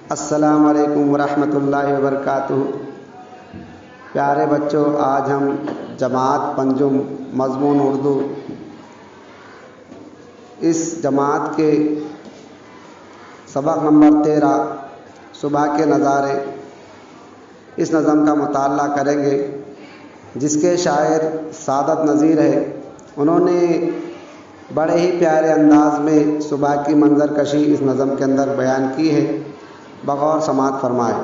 अस्सलामु अलैकुम वरहमतुल्लाहि वबरकातुहू। प्यारे बच्चों, आज हम जमात पंजुम मज़मून उर्दू इस जमात के सबक नंबर 13 सुबह के नज़ारे इस नज़म का मुताला करेंगे, जिसके शायर सादत नज़ीर है। उन्होंने बड़े ही प्यारे अंदाज में सुबह की मंजरकशी इस नज़म के अंदर बयान की है। बगौर समात फरमाए।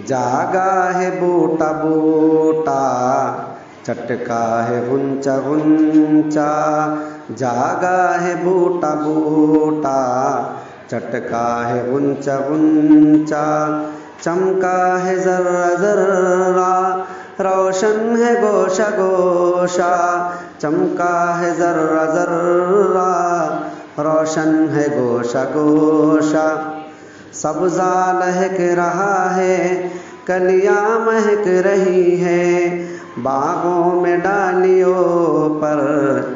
जागा है बूटा बूटा, चटका है गुंचा गुंचा। जागा है बूटा बूटा, चटका है गुंचा गुंचा। चमका है जर्रा जर्रा, रोशन है गोशा गोशा। चमका है जर्रा जर्रा, रोशन है गोशा गोशा। सब्ज़ा लहक रहा है, कलियां महक रही है। बागों में डालियों पर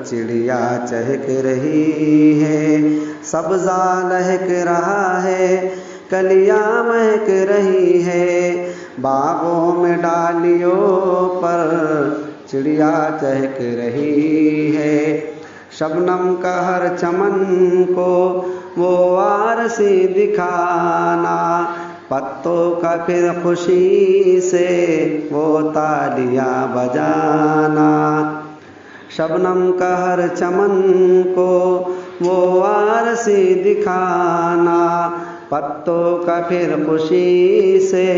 चिड़िया चहक रही है। सब्ज़ा लहक रहा है, कलियां महक रही है। बागों में डालियों पर चिड़िया चहक रही है। शबनम का हर चमन को वो आरसी दिखाना, पत्तों का फिर खुशी से वो तालियां बजाना। शबनम का हर चमन को वो आरसी दिखाना, पत्तों का फिर खुशी से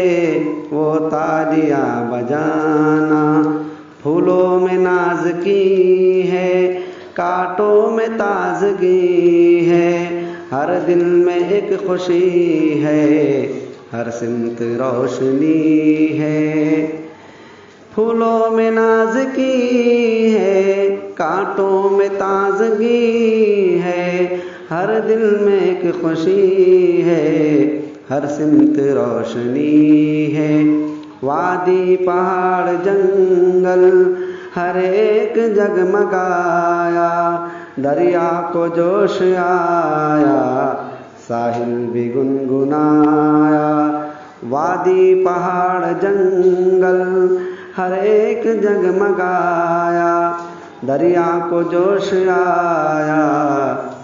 वो तालियां बजाना। फूलों में नाज़गी है, कांटों में ताज़गी है। हर दिल में एक खुशी है, हर सिमत रोशनी है। फूलों में नाज़गी है, कांटों में ताज़गी है। हर दिल में एक खुशी है, हर सिमत रोशनी है। वादी पहाड़ जंगल हर एक जगमगाया, दरिया को जोश आया, साहिल भी गुनगुनाया। वादी पहाड़ जंगल हर एक जगमगाया, दरिया को जोश आया,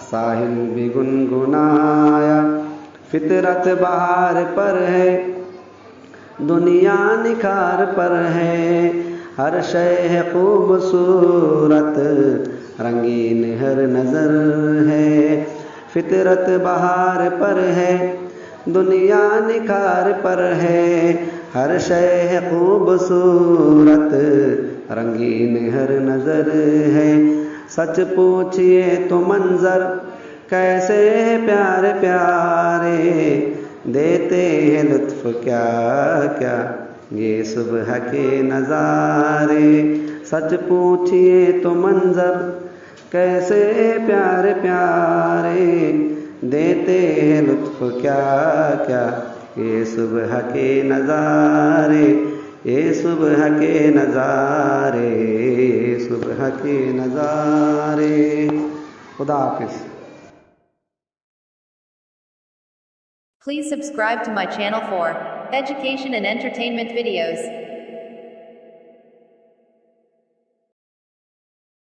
साहिल भी गुनगुनाया। फितरत बहार पर है, दुनिया निखार पर है। हर शय है खूबसूरत, रंगीन हर नज़र है। फितरत बहार पर है, दुनिया निखार पर है। हर शय है खूबसूरत, रंगीन हर नज़र है। सच पूछिए तो मंजर कैसे है प्यारे प्यारे, देते हैं लुत्फ़ क्या क्या ये सुबह के नज़ारे। सच पूछिए तो मंजर कैसे प्यारे प्यारे, देते हैं लुत्फ़ क्या क्या ये सुबह के नज़ारे। ये सुबह के नज़ारे, ये सुबह के नज़ारे। खुदा हाफ़िज़। Please subscribe to my channel for education and entertainment videos.